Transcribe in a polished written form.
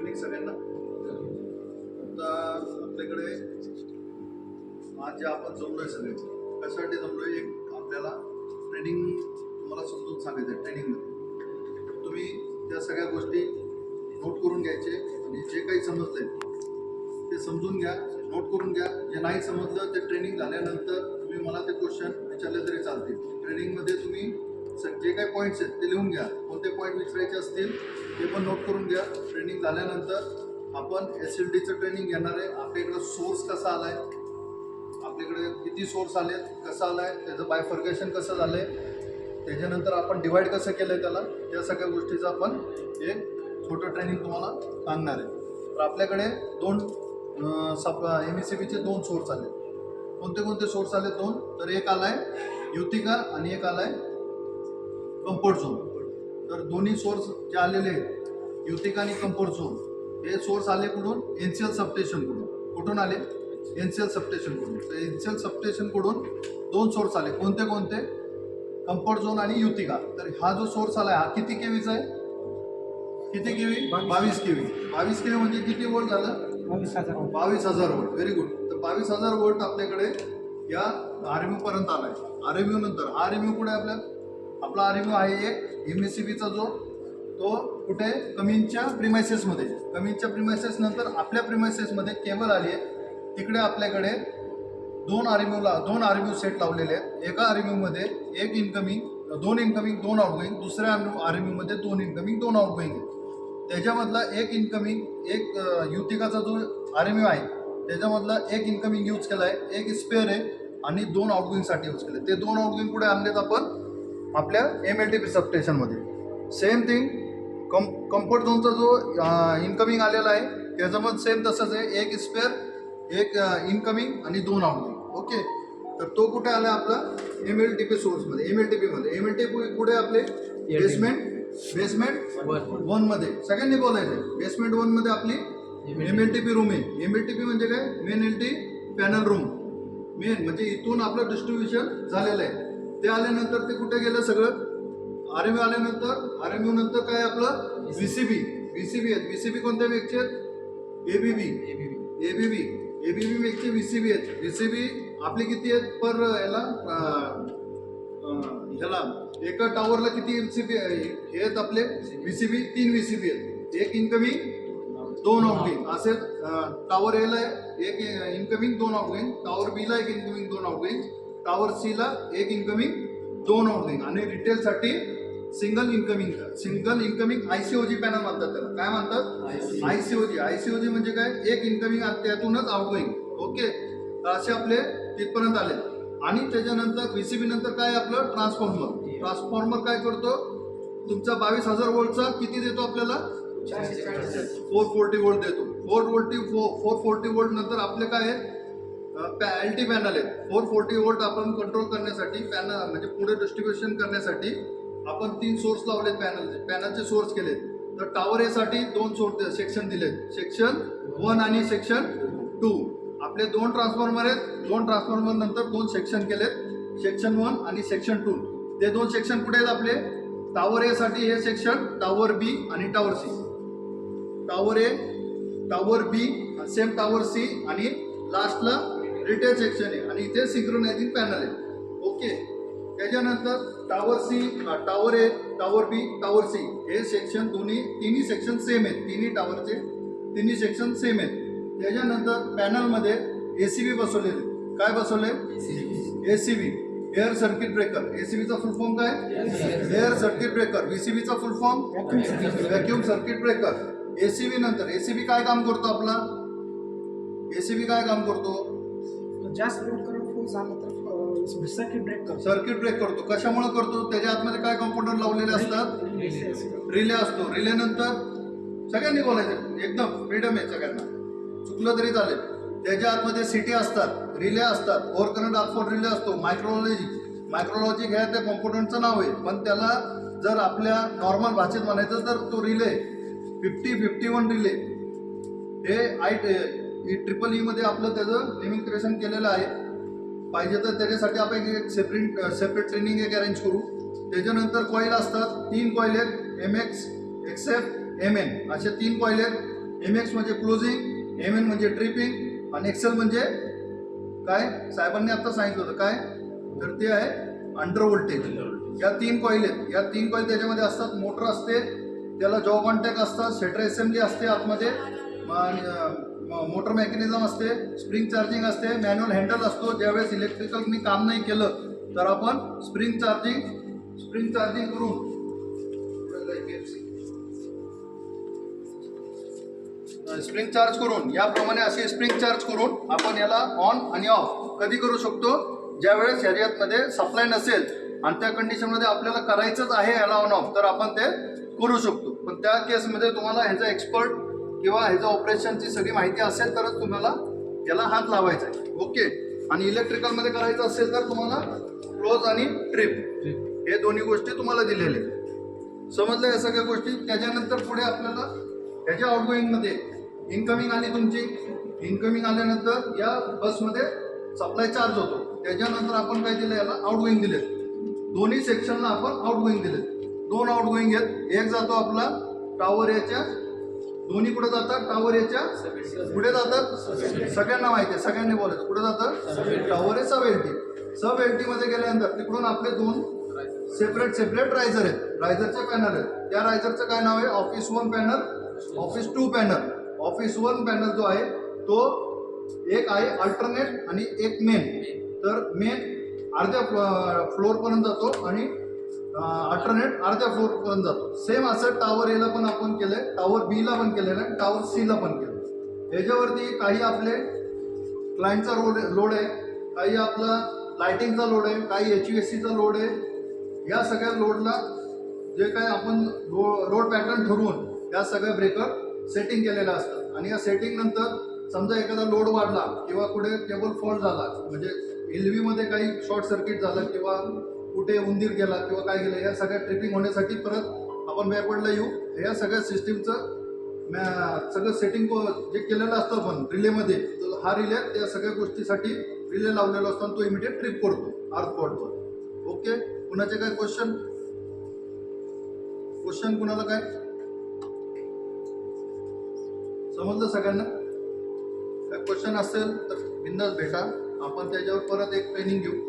Morning सगळ्यांना. आता आपल्याकडे आज जे आपण जमलोय सगळे कशासाठी जमलोय, एक आपल्याला ट्रेनिंग तुम्हाला समजून सांगायचं आहे. ट्रेनिंगमध्ये तुम्ही त्या सगळ्या गोष्टी नोट करून घ्यायचे आणि जे काही समजलंय ते समजून घ्या, नोट करून घ्या. जे नाही समजलं ते ट्रेनिंग झाल्यानंतर तुम्ही मला ते क्वेश्चन विचारले तरी चालतील. ट्रेनिंगमध्ये तुम्ही जे काही पॉईंट्स आहेत ते लिहून घ्या. कोणते पॉईंट विचारायचे असतील ते पण नोट करून घ्या. ट्रेनिंग झाल्यानंतर आपण SLDचं ट्रेनिंग घेणार आहे. आपल्याकडं सोर्स कसा आला आहे, आपल्याकडे किती सोर्स आले, कसा आला आहे, त्याचं बायफर्गेशन कसं झालं आहे, त्याच्यानंतर आपण डिवाईड कसं केलं आहे त्याला, त्या सगळ्या गोष्टीचं आपण एक छोटं ट्रेनिंग तुम्हाला सांगणार आहे. तर आपल्याकडे दोन MECBचे दोन सोर्स आले. कोणते कोणते सोर्स आले? दोन. तर एक आला आहे युतिका आणि एक आला आहे कम्फर्ट झोन. तर दोन्ही सोर्स जे आलेले आहेत युतिका आणि कम्फर्ट झोन, हे सोर्स आले कुठून? NCL सबस्टेशनकडून. कुठून आले? NCL सबस्टेशनकडून. तर NCL सबस्टेशनकडून दोन सोर्स आले. कोणते कोणते? कम्फर्ट झोन आणि युतिका. तर हा जो सोर्स आला हा किती केवीचा आहे? किती केवी? 22 केवी. 22 केवी म्हणजे किती वोल्ट झालं? 22,000 वोल्ट. Very good. तर 22,000 वोल्ट आपल्याकडे या RMU पर्यंत आलाय. RMU नंतर RMU कुठे आपला RMU आहे एक MECBचा जो तो कुठे? कमिंगच्या प्रिमायसेसमध्ये. कमिंगच्या प्रिमायसेस नंतर आपल्या प्रिमायसेसमध्ये केबल आली आहे. तिकडे आपल्याकडे दोन RMU सेट लावलेले आहेत. एका RMU मध्ये एक इनकमिंग, दोन इनकमिंग, दोन आउटगोईंग. दुसऱ्या RMU मध्ये दोन इनकमिंग, दोन आउटगोईंग आहे. त्याच्यामधला एक इनकमिंग, एक युतिकाचा जो RMU आहे त्याच्यामधला एक इनकमिंग यूज केला आहे, एक स्पेअर आहे आणि दोन आउटगोईंगसाठी यूज केले. ते दोन आउटगोईंग कुठे आणलेत आपण? आपल्या MLTP सबस्टेशनमध्ये. सेम थिंग कम्फर्ट झोनचा जो इनकमिंग आलेला आहे त्याच्यामध्ये सेम तसंच आहे. एक स्पेअर, एक इनकमिंग आणि दोन आउटगोईंग. ओके. तर तो कुठे आला? आपला MLTP सोर्समध्ये. MLTP कुठे? आपले बेसमेंट 1 मध्ये. सगळ्यांनी बोलायचं. बेसमेंट 1 मध्ये आपली MLTP रूम आहे. MLTP म्हणजे काय? Main LT panel room. Main म्हणजे इथून आपलं डिस्ट्रीब्युशन झालेलं आहे. ते आल्यानंतर ते कुठे गेलं? सगळं RMU आल्यानंतर, RMU नंतर काय आपलं VCB आहेत. VCB कोणत्या वेगचे आहेत? ABB वेगचे VCB आहेत. VCB आपले किती आहेत? पर ह्याला एका टॉवरला किती VCB हे आहेत? आपले VCB 3 VCB आहेत. एक इनकमिंग, दोन आउटगोईंग. असे टॉवर A ला एक इनकमिंग, दोन आउटगोईंग. टॉवर B ला एक इनकमिंग, दोन आउटगोईंग. टॉवर C ला एक इनकमिंग, दोन आउटगोईंग. आणि रिटेलसाठी सिंगल इनकमिंग ICOG पॅनल म्हणतात त्याला. काय म्हणतात? ICOG म्हणजे काय? एक इनकमिंग त्यातूनच आउटगोईंग. ओके. तर असे आपले तिथपर्यंत आले. आणि त्याच्यानंतर VCB नंतर काय? आपलं ट्रान्सफॉर्मर काय करतो? तुमचा 22,000 वोल्टचा किती देतो आपल्याला? 440 वोल्ट देतो. 440 वोल्ट नंतर आपले काय आहे? LT पॅनल आहेत. 440 वोल्ट आपण कंट्रोल करण्यासाठी, पॅनल म्हणजे पुढे डिस्ट्रीब्युशन करण्यासाठी आपण 3 सोर्स लावलेत. पॅनलचे सोर्स केलेत. तर टॉवर A साठी दोन सोर्स सेक्शन दिलेत, सेक्शन 1 आणि सेक्शन 2. आपले दोन ट्रान्सफॉर्मर आहेत. दोन ट्रान्सफॉर्मर नंतर दोन सेक्शन केलेत, सेक्शन 1 आणि सेक्शन 2. ते दोन सेक्शन कुठे आहेत आपले? टॉवर A साठी हे सेक्शन, टॉवर B आणि tower C. Tower A, tower B, same tower C आणि लास्टला रिटेल सेक्शन आहे. आणि इथे सिंक्रोनायझिंग पॅनल आहे. ओके. त्याच्यानंतर tower A, tower B, tower C हे सेक्शन तिन्ही सेक्शन सेम आहेत. तिन्ही सेक्शन सेम आहेत. त्याच्यानंतर पॅनलमध्ये ACB बसवलेले. काय बसवले? ACB, air circuit breaker. ACBचा फुल फॉर्म काय? Air circuit breaker. VCBचा full form vacuum circuit breaker. ACB नंतर ACB काय काम करतो आपला? ACB काय काम करतो? जास्त लोड करंट फुल झाला तर सर्किट ब्रेक करतो. कशामुळे करतो? त्याच्या आतमध्ये काय कॉम्पोनंट लावलेले असतात? रिले असतो. रिले नंतर सगळ्यांनी बोलायचं, एकदम फ्रीडम आहे सगळ्यांना, चुकलं तरी चालेल. त्याच्या आतमध्ये CT असतात, रिले असतात, ओव्हर करंट आउटपुट रिले असतो. मायक्रोलॉजिक हे त्या कॉम्पोनंटचं नाव आहे. पण त्याला जर आपल्या नॉर्मल भाषेत म्हणायचं तर तो रिले 51 रिले हे IEEE मध्ये आपलं त्याचं डेमॉन्स्ट्रेशन केलेलं आहे. पाहिजे तर त्याच्यासाठी आपण एक सेपरेट ट्रेनिंग एक अरेंज करू. त्याच्यानंतर कॉईल असतात. 3 कॉईल आहेत. MX, XF, MN असे 3 कॉईल आहेत. MX म्हणजे क्लोजिंग, MN म्हणजे ट्रिपिंग आणि XL म्हणजे काय साहेबांनी आता सांगितलं होतं काय, तर ते आहे अंडर व्होल्टेज. या 3 कॉईल आहेत, या 3 कॉईल त्याच्यामध्ये असतात. मोटर असते, त्याला जॉ कॉन्टॅक्ट असतात, सेटर असेंब्ली असते आतमध्ये, मोटर मेकॅनिझम असते, स्प्रिंग चार्जिंग असते, मॅन्युअल हँडल असतो. ज्यावेळेस इलेक्ट्रिकल मी काम नाही केलं तर आपण स्प्रिंग चार्जिंग करून स्प्रिंग चार्ज करून याप्रमाणे असे स्प्रिंग चार्ज करून आपण याला ऑन आणि ऑफ कधी करू शकतो, ज्यावेळेस ह्याच्यामध्ये सप्लाय नसेल आणि त्या कंडिशनमध्ये आपल्याला करायचंच आहे याला ऑन ऑफ, तर आपण ते करू शकतो. पण त्या केसमध्ये तुम्हाला ह्याचा एक्सपर्ट किंवा ह्याचा ऑपरेशनची सगळी माहिती असेल तरच तुम्हाला याला हात लावायचा आहे. ओके. आणि इलेक्ट्रिकलमध्ये करायचं असेल तर तुम्हाला क्लोज आणि ट्रिप हे दोन्ही गोष्टी तुम्हाला दिलेल्या आहेत. समजल्या या सगळ्या गोष्टी. त्याच्यानंतर पुढे आपल्याला ह्याच्या आउटगोईंगमध्ये इनकमिंग आली तुमची. इनकमिंग आल्यानंतर या बसमध्ये सप्लाय चार्ज होतो. त्याच्यानंतर आपण काय दिलं, याला आउटगोईंग दिले. दोन्ही सेक्शनला आपण आउटगोईंग दिले. 2 आउटगोईंग आहेत. एक जातो आपला टॉवर याच्या, दोन्ही कुठे जातात, टॉवर याच्या पुढे जातात. सगळ्यांना माहिती आहे, सगळ्यांनी बोलायचं कुठे जातं, टॉवर आहे सब LT. सब LT मध्ये गेल्यानंतर तिकडून आपले 2 सेपरेट रायझर आहेत, रायझरचे पॅनल आहेत. त्या रायझरचं काय नाव आहे, office 1 panel, office 2 panel. Office 1 panel जो आहे तो एक आहे अल्टरनेट आणि एक मेन. तर मेन अर्ध्या फ्लोअरपर्यंत जातो आणि अल्टरनेट अर्ध्या फ्लोअरपर्यंत जातो. सेम असं टॉवर एला पण आपण केलंय, टॉवर बी ला पण केलेलं आहे, टॉवर सी ला पण केलं. याच्यावरती काही आपले क्लायंटचा लोड आहे, काही आपला लाइटिंगचा लोड आहे, काही HVACचा लोड आहे. या सगळ्या लोडला जे काय आपण लोड पॅटर्न ठरवून या सगळ्या ब्रेकर सेटिंग केलेल्या असतात. आणि या सेटिंग नंतर समजा एखादा लोड वाढला किंवा कुठे केबल फॉल्ट झाला, म्हणजे LV मध्ये काही शॉर्ट सर्किट झालं किंवा कुठे उंदीर गेला किंवा काय गेलं, या सगळ्या ट्रिपिंग होण्यासाठी परत आपण बॅकवर्डला येऊ. या सगळ्या सिस्टीमचं सगळं सेटिंग जे केलेलं असतं आपण रिलेमध्ये, हा रिले त्या सगळ्या गोष्टीसाठी रिले लावलेला असतो आणि तो इमिडिएट ट्रिप करतो अर्थ पॉटवर. ओके. कुणाचे काय क्वेश्चन कुणाला काय समजलं सगळ्यांना? काय क्वेश्चन असेल तर बिंदास भेटा, आपण त्याच्यावर परत एक ट्रेनिंग घेऊ.